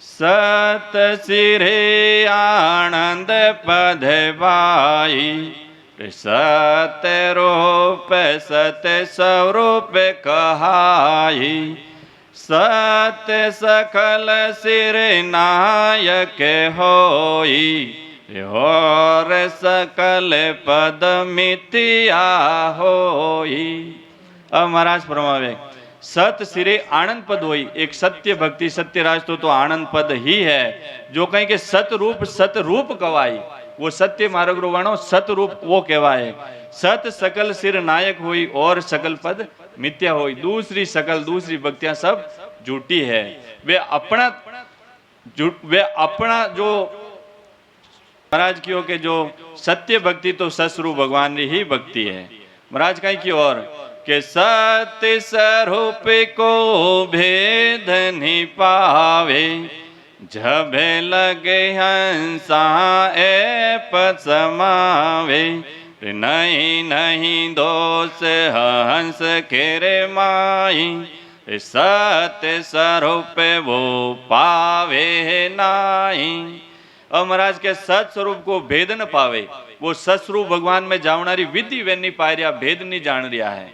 सत सिरे आनंद पद भाई, सत रूप सत स्वरूप कहाई, सत सकल सिर नायक होई, और सकल पद मितिया होई। अब महाराज फरमावे, सत सिरे आनंद पद होई। एक सत्य भक्ति सत्य राज तो आनंद पद ही है, जो कहीं के सतरूप कवाई, वो सत्य मार्ग रोवाणो सतरूप वो कहवाए। सत सकल सिर नायक हुई और सकल पद मिथ्या हुई। दूसरी भक्तियां सब झूठी है। वे अपना जो महाराज की के जो सत्य भक्ति तो सस्वरूप भगवान ही भक्ति है। महाराज कहीं की और के सत्य स्वरूप को भेद नहीं पावे, जब लगे हंसा ए पसमावे, नहीं नहीं दोष हंस खेरे माई, सत्य स्वरूप वो पावे नाई। और महाराज के सत स्वरूप को भेद न पावे, वो सस्वरूप भगवान में जावनारी विधि वे नहीं पा रहा, भेद नहीं जान रहा है।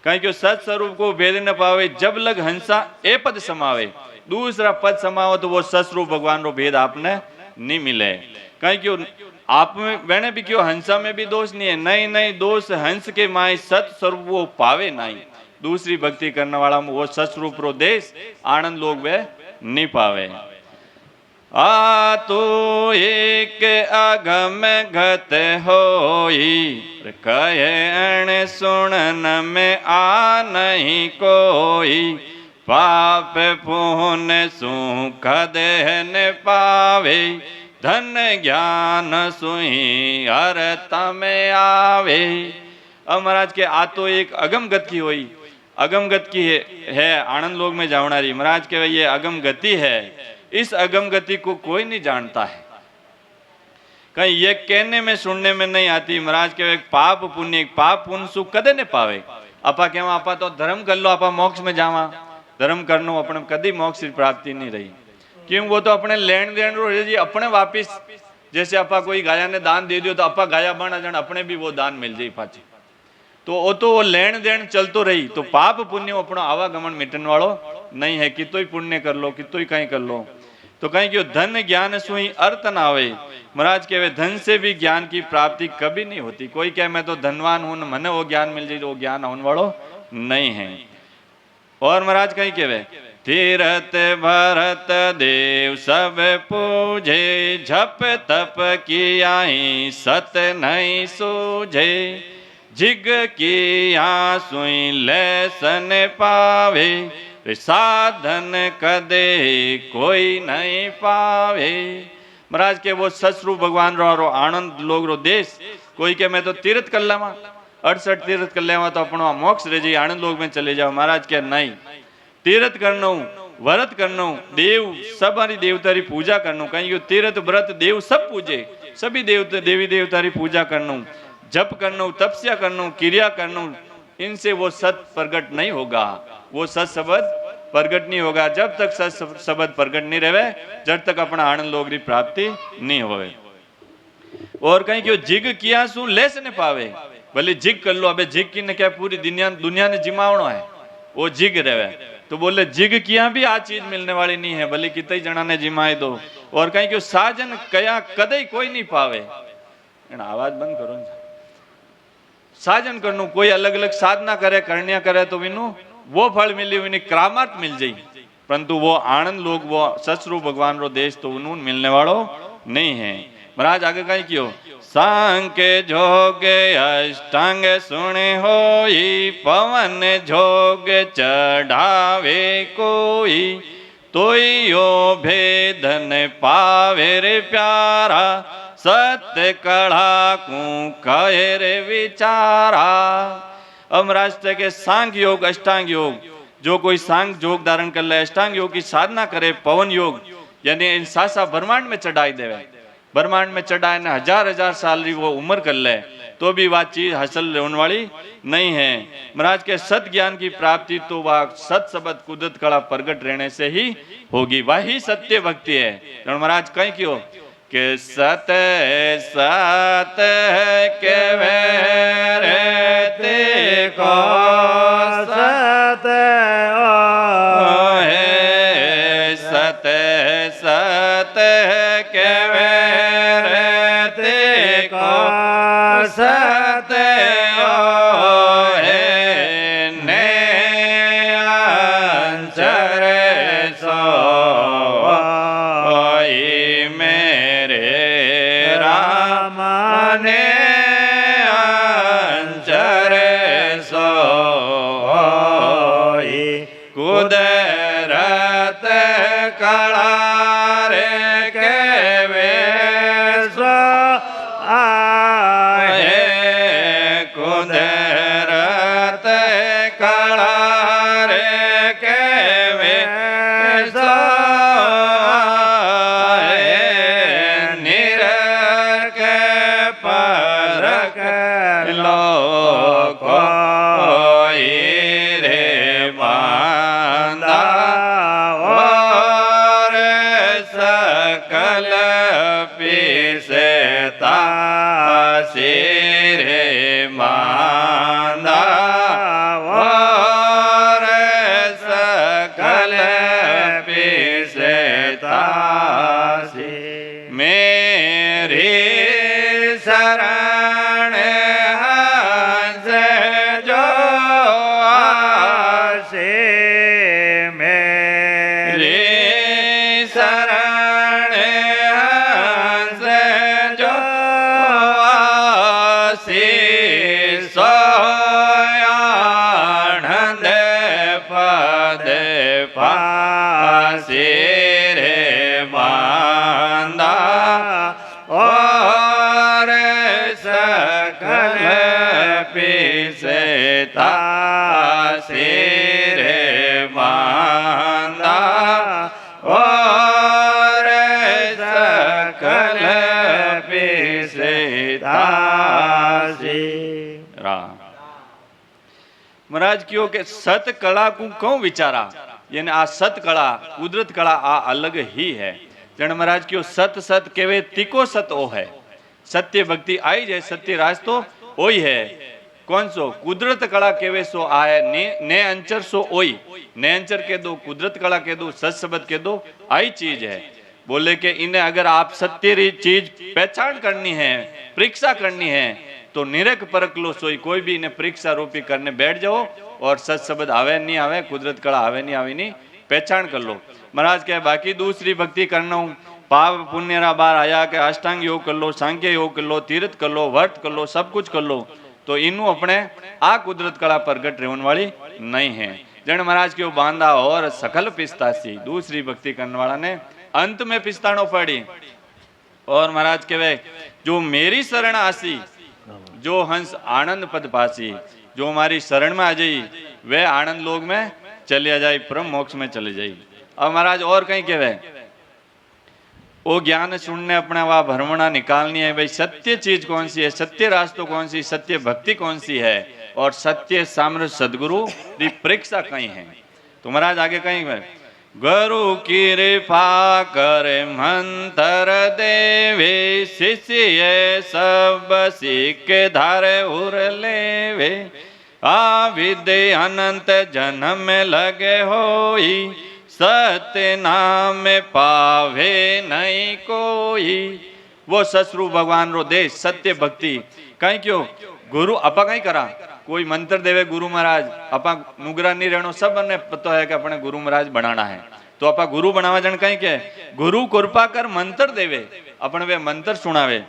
कहीं क्यों सत स्वरूप को भेद न पावे, जब लग हंसा ए पद समावे, दूसरा पद समाओ तो वो सस्वरूप भगवान रो भेद आपने नहीं मिले। कहीं क्यों आप में मैंने भी क्यों हंसा में भी दोष नहीं है, नहीं नहीं दोष हंस के माए सत स्वरूप वो पावे नहीं। दूसरी भक्ति करने वाला में वो सस्वरूप रो देश आनंद लोग वे नहीं पावे। आ तो एक अगम गत होई, कहे अण सुनन में आ नहीं कोई, पाप पुण्य सुख देहन पावे, धन ज्ञान सुई अरता में आवे। अब महाराज के आ तो एक अगम गति हुई, अगम गति है आनंद लोग में जावनारी। महाराज के ये अगम गति है, इस अगम गति को कोई नहीं जानता है, कहीं ये कहने में सुनने में नहीं आती। महाराज के एक पाप पुण्य सुख कदे ने पावे। आपा कहवा आपा तो धर्म कर लो, आपा मोक्ष में जावा, धर्म करनो अपने कदी मोक्ष की प्राप्ति नहीं रही। क्यों? वो तो अपने लेन देन रो जी अपने वापिस, जैसे आपा कोई गाया ने दान दे दियो तो आपा गाया बना जन अपने भी वो दान मिल जाए पाछी, तो वो लेन देन चलतो रही। तो पाप पुण्य अपना आवागमन मिटन वालों नहीं है, कितो ही पुण्य कर लो, कितो ही कहीं कर लो। तो कहीं क्यों धन ज्ञान सुई अर्थ ना आवे। महाराज कहवे धन से भी ज्ञान की प्राप्ति कभी नहीं होती। कोई कहे मैं तो धनवान हूं, मने वो ज्ञान मिल जाए, वो ज्ञान होने वालों नहीं है। और महाराज कहीं कहवे तीरथ भरत देव सब पूजे, झप तप किया सत नहीं सूझे, जिग किया सुई लेसन पावे, साधन कदे कोई नहीं पावे। महाराज के वो सस्वरूप भगवान रो आनंद लोग रो देश। कोई के मैं तो तीर्थ कर लेवा, 68 तीर्थ कर लेवा तो अपना मोक्ष रह जाए, आनंद लोग में चले जाओ। महाराज के नहीं, तीर्थ करनो, व्रत करनो, देव सब हमारी देवता री पूजा करनो। कहीं तीर्थ व्रत देव सब पूजे, सभी देवता देवी देवता री पूजा करनो, जप करनो, तपस्या करनो, क्रिया करनो, इनसे वो सत प्रकट नहीं होगा, वो सत शब्द प्रकट नहीं होगा। जब तक सत शब्द प्रकट नहीं रहे, जब तक अपना आनंद लोग की प्राप्ति नहीं होवे। और कहीं क्यों जिग किया सु लेस ने पावे, भले जिग कर लो, अबे जिग की ने क्या पूरी दुनिया ने जिमावनो है, वो जिग रहे। तो बोले जिग किया भी आ चीज मिलने वाली नहीं है, भले कितने जना ने जिमाए दो। और कहीं क्यों साजन कया कदे कोई नहीं पावे, आवाज बंद करो। साजन करनु कोई अलग अलग साधना करे, करनिया करे तो विनु वो फल मिली, विनी करामात मिल जाई, परंतु वो आनंद लोग, वो ससरु भगवान रो देश तो उन्होंने मिलने वालों नहीं है। महाराज आगे कहीं क्यों सांके जोगे अष्टांग सुने होई, पवन जोग चढ़ावे कोई, तोई यो भेदन पावे रे प्यारा, सत्य कड़ा कू कहे रे विचारा। अब राष्ट्र के सांग योग अष्टांग योग, जो कोई सांग योग धारण कर ले, अष्टांग योग की साधना करे, पवन योग यानी इन सासा ब्रह्मांड में चढ़ाई देवे, ब्रह्मांड में चढ़ाए ने हजार हजार साल की वो उम्र कर ले, तो भी वह चीज हासिल होने वाली नहीं है। महाराज के सत ज्ञान की प्राप्ति तो वह सत शब्द कुदरत कला प्रगट रहने से ही होगी, वही सत्य भक्ति है। महाराज कहीं क्यों के सत सत के वेरते को सत है, सत सत के वेरते को सत है, ने अंचर सो महाराज क्यों के सत कला को क्यों विचारा, यानी आ सत कला कुदरत कला आ अलग ही है। जन महाराज क्यों सत सत केवे तिको सत ओ है, सत्य भक्ति आई जाए सत्य रास्तो ओई है। कौन सो कुदरत कला केवे सो आए ने अंचर सो ओई, ने अंचर के दो कुदरत कला के दो सत शब्द के दो आई चीज है। बोले कि इन्हें अगर आप सत्य चीज पहचान करनी है, परीक्षा करनी है, तो निरख परख लो सोई, कोई भी इन्हें परीक्षा रूपी करने बैठ जाओ और सत शब्द आवे नहीं आवे, कुदरत कला आवे नहीं आवे नहीं पहचान कर लो। महाराज क्या बाकी दूसरी भक्ति करना पाप पुण्य रा बार आया के अष्टांग योग कर लो, सांख्य योग कर लो, तीर्थ कर लो, व्रत कर लो, सब कुछ कर लो, तो इनू अपने आ कुदरत कला प्रगट रहने वाली नहीं है। जन महाराज क्यों बांधा और सकल पिस्तासी, दूसरी भक्ति करने वाला ने अंत में पिस्तानो पड़ी। और महाराज कहे जो मेरी शरण आसी, जो हंस आनंद पद पासी, जो हमारी शरण में आ जाई वह आनंद लोग में चले जाए, परम मोक्ष में चले जाए। अब महाराज और कहीं कहे वो ज्ञान सुनने अपने वह भ्रमणा निकालनी है, भाई सत्य चीज कौन सी है, सत्य रास्तो कौन सी, सत्य भक्ति कौन सी है, और सत्य साम्र सदगुरु री परीक्षा कहीं है। तो महाराज आगे कहीं है, गुरु की कृपा करे मंत्र देवे, शिष्य सब सीख धारे उर लेवे, आ विद्य अनंत जन्म लगे होई, सत्य नाम पावे नहीं कोई। वो ससरु भगवान रो देश सत्य भक्ति कहीं क्यों गुरु अपा कहीं करा, कोई मंत्र देवे गुरु महाराज अपा नुगरा नहीं रहनो, सब ने पता है कि अपने गुरु महाराज बनाना है, तो अपा गुरु बनावा जन कहीं के गुरु कृपा कर मंत्र देवे, अपन वे मंत्र सुनावे,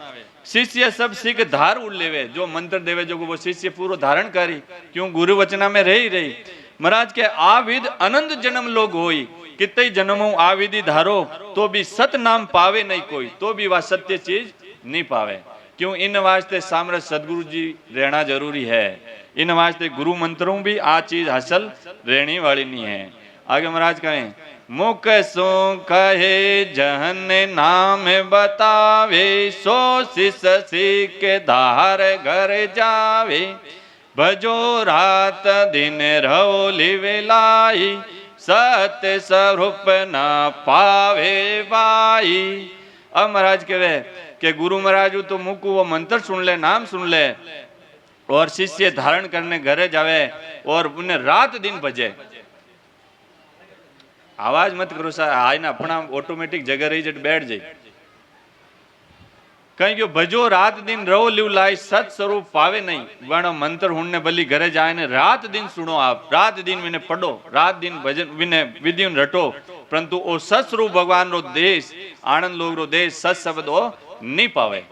शिष्य सब सीख धार उड़ लेवे, जो मंत्र देवे जो वो शिष्य पूरा धारण करी, क्यों गुरु वचना में रही महाराज के आविद अनंत जन्म लोग होई, कितने जन्मों आविधि धारो तो भी सत नाम पावे नहीं कोई, तो भी वह सत्य चीज नहीं पावे। क्यों इन वास्ते सामरस सदगुरु जी रहना जरूरी है, इन वास्ते गुरु मंत्रों भी आ चीज हासिल रहने वाली नहीं है। आगे महाराज कहें, मुख सो कहे जहन नाम बतावे, सो शिष सीख धार घर जावे, भजो रात दिन रहो लिवेलाई, सत्य स्वरूप न पावे बाई। अब महाराज कहे कि गुरु महाराज तो मुकु वो मंत्र सुन ले, नाम सुन ले, और शिष्य धारण करने घरे जावे और उन्हें रात दिन भजे। आवाज मत करो सा, आय ना अपना ऑटोमेटिक जगह रही जट बैठ जाए। कहीं क्यों भजो रात दिन रहो लिव लाई, सत स्वरूप पावे नहीं, वर्ण मंत्र हुणने बली घरे जाए ने रात दिन सुनो, आप रात दिन विने पढ़ो, रात दिन भजन विने विधि रटो, परंतु ओ सत स्वरूप भगवान रो देश आनंद लोग रो देश सत शब्द ओ नहीं पावे।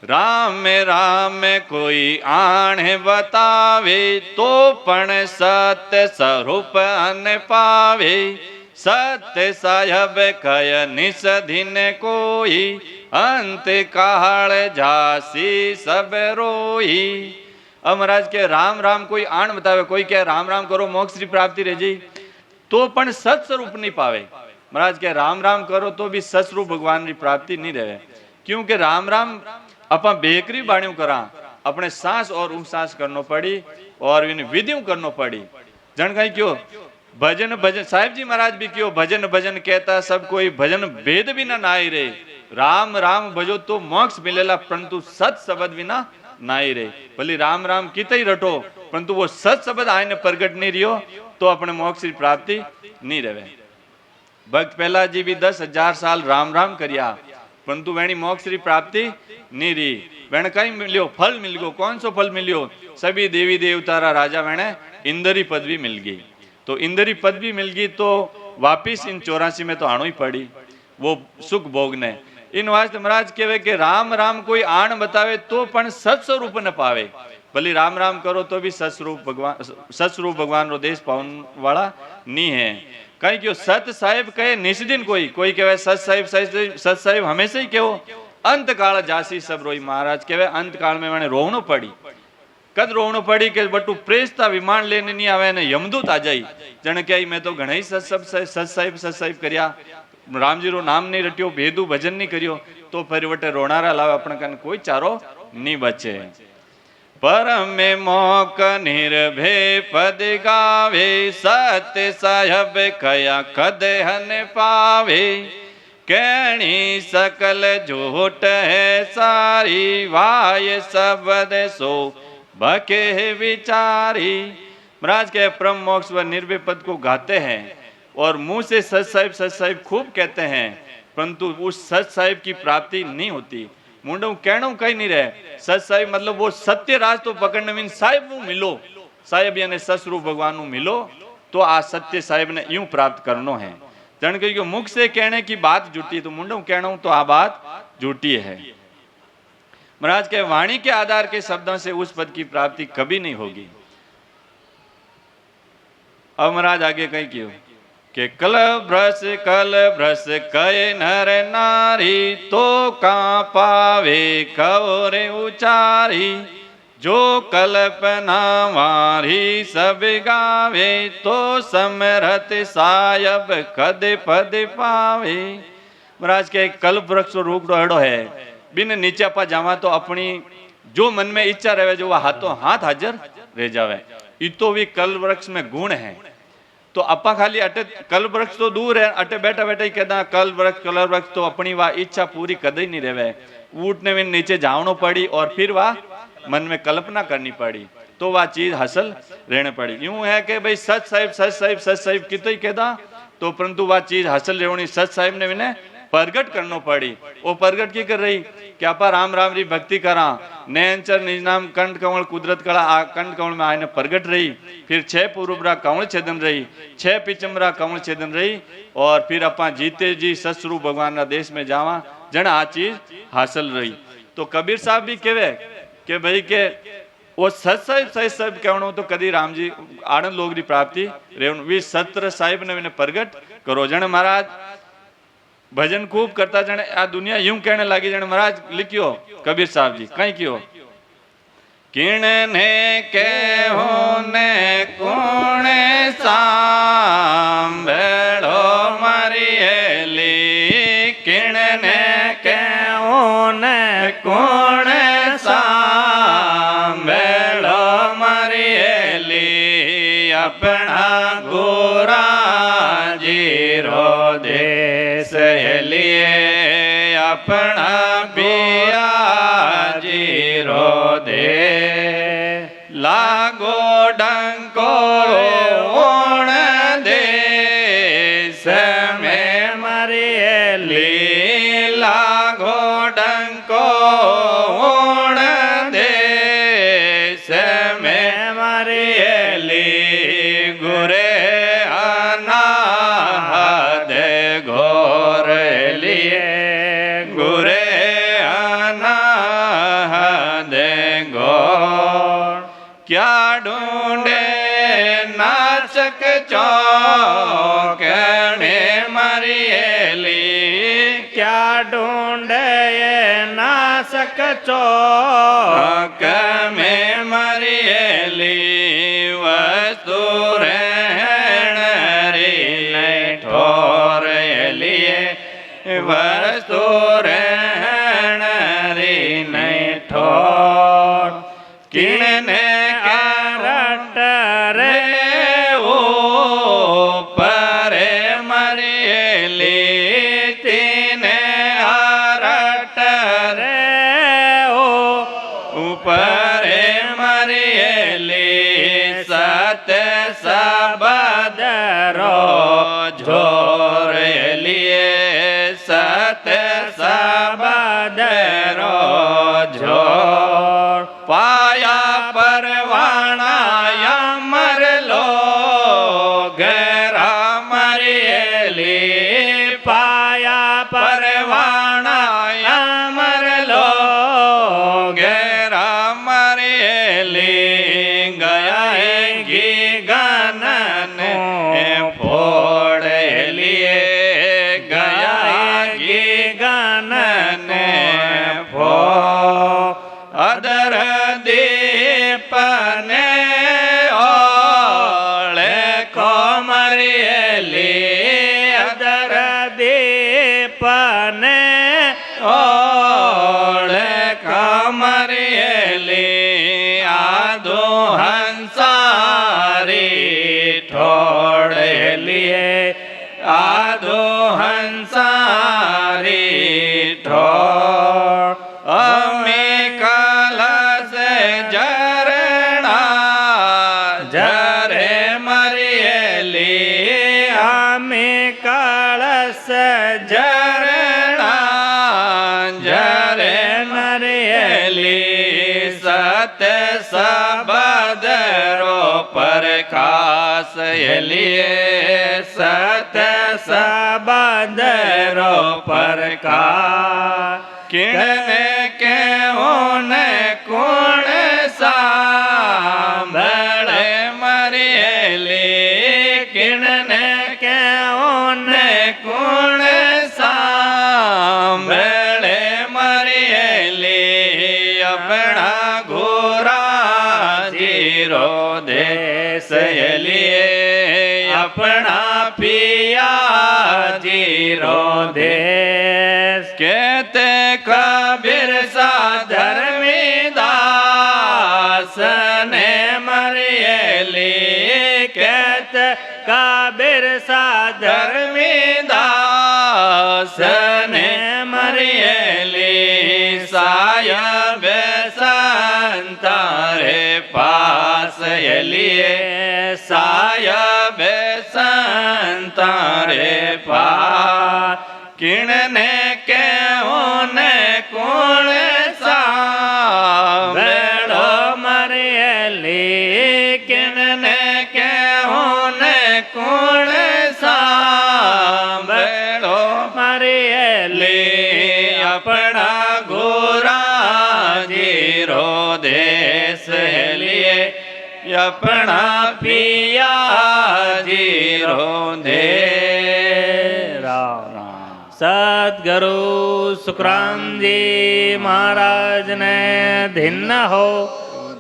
राम राम कोई आण बतावे, तो पण सत्य स्वरूप अन पावे, सत्य साहब कय निसधिन कोई, अंत काल झांसी सब रोई। अब महाराज के राम राम कोई आण बतावे, कोई कहे राम राम करो मोक्ष की प्राप्ति रह जाई, तो पण सत स्वरूप नहीं पावे। महाराज के राम राम करो तो भी सत स्वरूप भगवान की प्राप्ति नहीं रहे, क्योंकि राम राम अपन बेकरी बाणियों करा, अपने सांस और सांस करनो पड़ी और इन विधियों करनो पड़ी। जन कहीं क्यों भजन भजन साहिब जी महाराज भी क्यों भजन भजन कहता सब कोई, भजन भेद भी ना नाई रे, राम राम भजो तो मोक्ष मिलेला, परंतु सत शब्द बिना नाई रे। भले राम राम किते ही रटो, परंतु वो सत शब्द आयने प्रगट नहीं रियो तो अपने मोक्ष की प्राप्ति नहीं रहे। भक्त पहला जी भी 10,000 साल राम राम करिया, परंतु वेणी मोक्ष की प्राप्ति नहीं रही। वेण कहीं मिलियो फल मिल गयो, कौन सो फल मिलियो, सभी देवी देवतारा राजा वेणे इंद्री पदवी मिल गई। तो इंद्री पदवी मिल गई तो वापिस इन 84 में तो आनो ही पड़ी वो सुख भोगने। इन वास्ते महाराज कहवे कि राम राम कोई आण बतावे तो पण सत्स्वरूप न पावे। भले राम राम करो तो भी सत्स्वरूप भगवान रो देश पावन वाला नहीं है। कहीं क्यों सत साहेब कहे निष्दिन कोई, कोई कहे सत साहेब हमेशा ही कहो अंत काल जासी सब रोई। महाराज कहे अंत काल में मैंने रोवनो पड़ी, कद रोवनो पड़ी के बटू प्रेस्ता विमान लेने नहीं आवे ने यमदूत आ जाई। जन कही मैं तो घणा ही सत साहिब करया, राम जी रो नाम नहीं रट्यो, भेदू भजन नहीं करियो, तो फिर वटे रोनारा लावे अपने कन कोई चारो नहीं बचे। परम में मोक निर्भय पद गावे, सत्य साहब कया कद हन पावे। कहनी सकल झूठ है सारी, वाय शब्द सो बके विचारी। महाराज के परम मोक्ष व निर्भय पद को गाते हैं और मुंह से सत साहिब खूब कहते हैं, परंतु उस सत साहिब की प्राप्ति नहीं होती। मुंडों कहना कहीं नहीं रहे। सत साहिब मतलब वो सत्य राज तो पकड़ने में साहिब वो मिलो, साहिब यानी ससरूप भगवान को मिलो तो आ सत्य साहिब ने यूं प्राप्त करनो है। जन कही मुख से कहने की बात झूठी है, तो मुंडों कहना तो आ बात झूठी है। महाराज के वाणी के आधार के शब्दों से उस पद की प्राप्ति कभी नहीं होगी। अब महाराज आगे कहीं क्यों के कल भ्रस कहे नर नारी, तो का पावे कौरे उचारी। जो कल्पना वारी सब गावे, तो समरथ सायब कद पद पावे। महाराज के कल्प वृक्ष रूप हेड़ो है, बिन नीचे पा जावा तो अपनी जो मन में इच्छा रहे जो वह हाथों हाथ हाजिर रह जावे। ई तो भी कल वृक्ष में गुण है। तो अपा खाली अटे कल वृक्ष तो दूर है, अटे बैठा बैठा ही कहता कल वृक्ष तो अपनी वह इच्छा पूरी कदई नहीं रहे। ऊँटने में नीचे जावनो पड़ी और फिर वह मन में कल्पना करनी पड़ी तो वह चीज हासिल रहने पड़ी। यूं है कि भाई सच साहिब कितो ही कहता तो परंतु वह चीज हासिल रहनी सच साहिब ने विने प्रगट करनो पड़ी। वो प्रगट की कर रही कि आपा राम राम री भक्ति करा नयनचर निज नाम कंठ कमल कुदरत कला आ कंठ कमल में आने प्रगट रही। फिर 6 पूर्वरा कमल छेदन रही, 6 पिचमरा कमल छेदन रही और फिर अपा जीते जी ससरू भगवान ना देश में जावा जन आ चीज हासिल रही। तो कबीर साहब भी कहे कि भाई के वो सच साहिब कहना तो कदी राम जी आनंद लोग री प्राप्ति रेवन वी सत्र साहिब ने प्रगट करो। जन महाराज भजन खूब करता जन आ दुनिया यूं कहने लगी जन महाराज लिखियो कबीर साहब जी कहीं क्यों किण ने कहो ने कौन सांभेड़ो मारी हेली किण ने कहो ने कौन सांभेड़ो मारी हेली अपना गोरा जीरो दे सहेलिए अपना पिया जीरो दे लागो डंको ओण दे समय मरियली लागो डंको ओण दे समय मरियली गुरे अनाहद घोर लिए गुरे अनाहद घोर क्या ढूंढे नाचक चौक में मरियली क्या ढूंढे नासक चौक में मरियली वस्तु रहन रे ठोर लिए वस्तु रहन रे नहीं ठोर किने रट रे ओ परे मरियली तीने आरट रे ओ ऊपरे मरियली सत सबद रो झोर लिए सत सबद रो झोर पाया परवाना अमर लो गरा मरियली पाया परवाना अमर लो गरा मरियली गया घी गनन फोड़ लिए गया घी गनन फोड़ अदर दीपने ओले को मरियली अदर दीपने ओले को मरियली आदो हंसारी ठोड़ लिए आदो हंसारी ठोड़ अमी कलश जरना जरे मरियली हमें कलश जरना जरे मरियली सत सबद रो प्रकाश लिए सत सबद रो प्रकाश किणने के होने कौन सांभळे मरियली किणने के ओने कौन सांभळे मरियली अपना घोरा जीरो दे सहेलिए अपना पिया जीरो दे कहते कबीर सा धर्मीदास हेली कहत कबीर सा धर्मीदास ने मरियली साहेब संतारे पास एलिए साहेब संतारे पास किणने के होने कौन सा बेड़ो मरियली किणने के होने कौन सा बेड़ो मरियली अपना गोरा जीरो देश लिए अपना पिया जीरो दे सदगुरु सुखराम जी महाराज ने दिन हो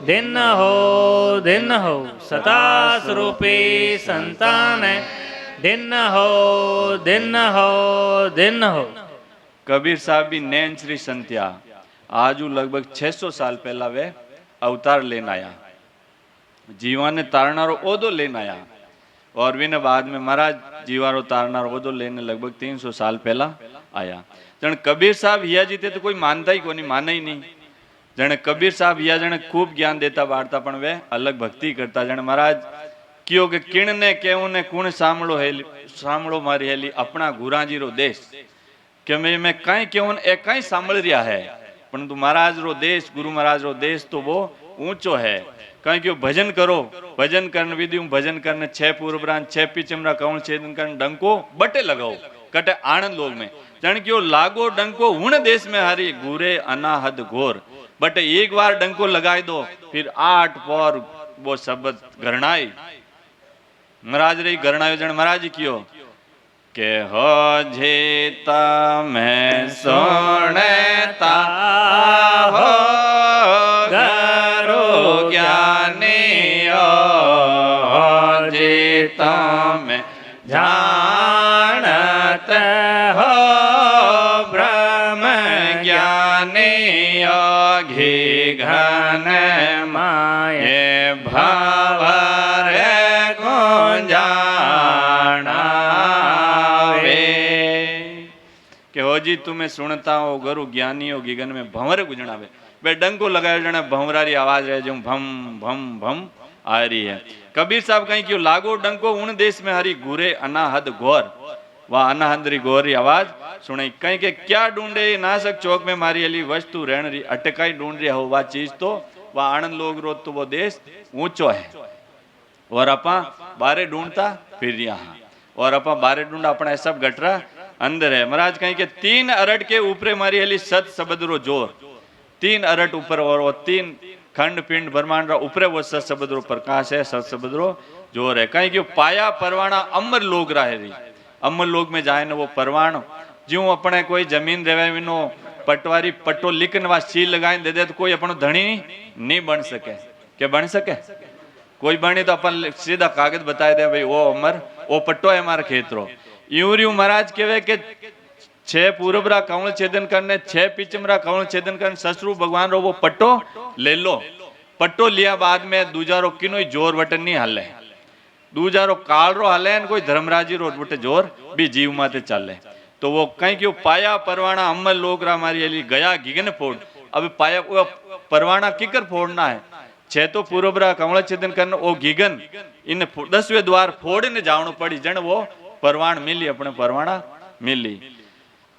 दिन हो दिन हो सता स्वरूपी संतान दिन हो दिन हो दिन हो। कबीर साहब भी नैन श्री संत्या आजू लगभग 600 साल पहला वे अवतार लेन आया, जीवा ने तारनारो ओदो लेन आया और विने बाद में महाराज जीवारो तारनारो ओदो लेने लगभग 300 साल पहला आया। जन कबीर साहब हिया जीते तो कोई मानता ही कोनी, माने ही नहीं। जने कबीर साहब हिया जने खूब ज्ञान देता बाढ़ता पण वे अलग भक्ति करता। जने महाराज क्यों के किण ने केऊ ने कुण सामड़ो हेली सामड़ो मारी हेली अपना गुराजीरो देश के मैं कई क्यों ए कई सांभळ रिया है, परंतु महाराज रो देश गुरु महाराज रो देश तो वो ऊंचो है। कहीं क्यों भजन करो, भजन करने विधि भजन करने 6 पूर्वरान 6 पिचमरा कौन छेदन करने डंको बटे लगाओ कटे आनंद लोग में जन क्यों लागो डंको उन देश में हरी गुरे अनाहद घोर बटे एक बार डंको लगाई दो फिर 8 पौर वो शब्द गरणाई महाराज रे गरणायो। जन महाराज क्यों के हो जीता मैं सोनेता हो गरो ज्ञानी हो जीता मैं जानत हो ब्रह्म ज्ञानी घी घन माये भावर के हो जी तुम्हें सुनता हो गुरु ज्ञानी हो गिगन में भंवर गुजणावे बे डंको लगाए जने भंवरारी आवाज रहे जो भम भम भम आ रही है। कबीर साहब कहीं क्यों लागो डंको उन देश में हरी गुरे अनाहद घोर वह अनाहदरी घोरी आवाज सुनाई कहीं के क्या ढूंढे नासक चौक में मारी अली वस्तु रहन रही अटकाई ढूंढ रही हो वह चीज तो वह आनंद लोग रो तो वो देश ऊंचो है और अपा बारे ढूंढता फिर यहाँ और अपा बारे ढूंढा अपना सब गटरा अंदर है। महाराज कहीं के 3 अरट के ऊपरे मारी हली सत शब्दरो जोर 3 अरट ऊपर और वो 3 खंड पिंड ब्रह्मांड ऊपरे वो सत शब्दरो प्रकाश है सत शब्दरो जोर है। कहीं क्यों पाया परवाना अमर लोग रहे रही अमर लोग में जाए ना वो परवान ज्यों अपने कोई जमीन रेवे विनो पटवारी पट्टो लिखन वा सील लगाए दे दे तो कोई अपनो धनी नहीं बन सके क्या बन सके कोई बने तो अपन सीधा कागज बताए दे भाई वो अमर वो पट्टो है हमारा खेतरो यूं महाराज कहवे के 6 पूर्वरा कौन छेदन करने 6 पिचमरा कौन छेदन करने ससुरु भगवान रो वो पट्टो ले लो पट्टो लिया बाद में दूजारो किनो जोर बटन नहीं हले दूजारो काल रो हले कोई धर्मराजी रो बटे जोर भी जीव माते चले तो वो कहीं क्यों पाया परवाना अमल लोग रा मारी अली गया गिगन फोड़ अब पाया वो परवाना किकर फोड़ना है 6 तो पूर्वरा कमल छेदन करने ओ गिगन इन 10वें द्वार फोड़ ने जावनो पड़ी जन वो परवान मिली अपने परवाना मिली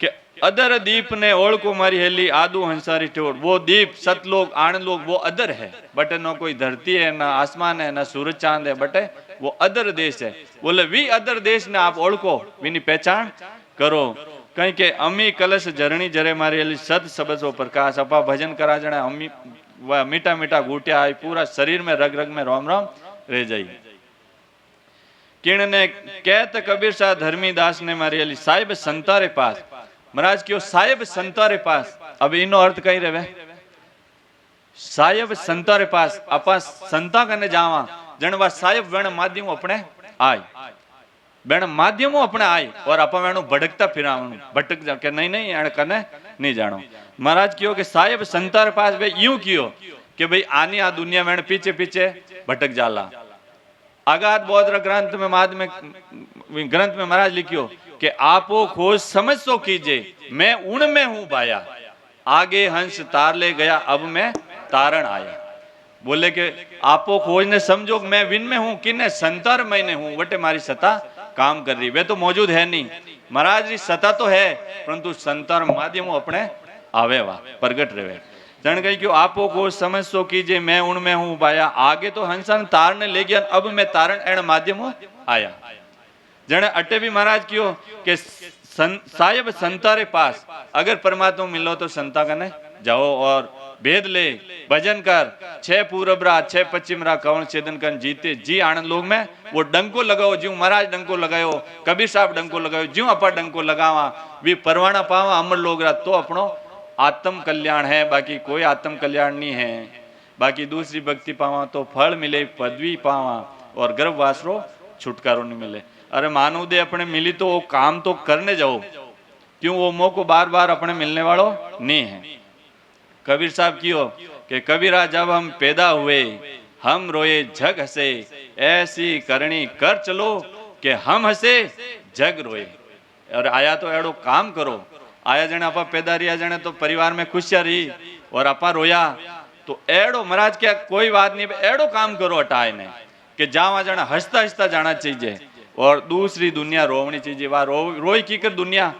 के अदर दीप ने ओळ को मारी हेली आदू हंसारी ठोड़ वो दीप सतलोक आनंद लोग वो अदर है बटे न कोई धरती है ना आसमान है ना सूरज चांद है बटे वो अदर देश है बोले वी अदर देश ने आप ओळखो विनी पहचान करो कहीं के अमी कलश झरणी जरे मारी हेली सत सबसो प्रकाश अपा भजन करा जने अमी वह मीठा मीठा घूटिया आई पूरा शरीर में रग रग में रोम रोम रह जाई किण ने कहत कबीर शाह धर्मीदास ने मारी अली साहिब संतारे पास महाराज क्यों साहिब संतारे पास अब इनो अर्थ कहीं रहे साहिब संतारे पास अपा संता कने जावा जनवा साहिब वेण माध्यम अपने आय बेण माध्यमों अपने आय और अपा वेणु भटकता फिरावणु भटक जा के नहीं नहीं एण कने नहीं जानो महाराज क्यों के साहिब संतारे पास वे यूं कियो कि भाई आनी आ दुनिया वेण पीछे पीछे भटक जाला अगाध बौद्ध ग्रंथ में ग्रंथ में महाराज लिखियो कि आपो खोज समझ सो कीजिए, मैं उन में हूं भाया, आगे हंस तार ले गया, अब मैं तारण आया। बोले कि आपो खोज ने समझो मैं विन में हूं, किन्ने संतर मैंने हूं, वटे मारी सत्ता काम कर रही, वे तो मौजूद है नहीं। महाराज जी सत्ता तो है परंतु संतर माध्यम अपने आवे वा प्रगट रहे। जन कही क्यों आपो खोज समझ सो कीजिए, मैं उनमें हूं भाया, आगे तो हंसन तार ने ले गया, अब मैं तारण एण माध्यम आया। जने अटे भी महाराज क्यों कि साहेब संतारे पास अगर परमात्मा मिलो तो संता कने जाओ और भेद ले, भजन कर, 6 पूरब रा 6 पश्चिम रा कौन छेदन कर जीते जी आनंद लोग में वो डंको लगाओ, ज्यों महाराज डंको लगायो, कबीर साहब डंको लगायो, ज्यों अपा डंको लगावा, वी परवाना पावा अमर लोग रा, तो अपनो आत्म कल्याण है, बाकी कोई आत्म कल्याण नहीं है। बाकी दूसरी भक्ति पावा तो फल मिले, पदवी पावा और गर्भ वासरो छुटकारो नहीं मिले। अरे मानव दे अपने मिली तो वो काम तो करने जाओ, क्यों वो मौको बार बार अपने मिलने वालों नहीं है। कबीर साहब क्यों कि कबीरा जब हम पैदा हुए हम रोए जग हसे, ऐसी करनी कर चलो कि हम हसे जग रोए। और आया तो एड़ो काम करो, आया जने आपा पैदा रिया जने तो परिवार में खुशियां रही और आपा रोया तो एड़ो महाराज क्या कोई बात नहीं, एड़ो काम करो हटाए ने कि जावा जाना हंसता हंसता जाना चाहिए और दूसरी दुनिया रोवनी चाहिए। वह रोई की कर दुनिया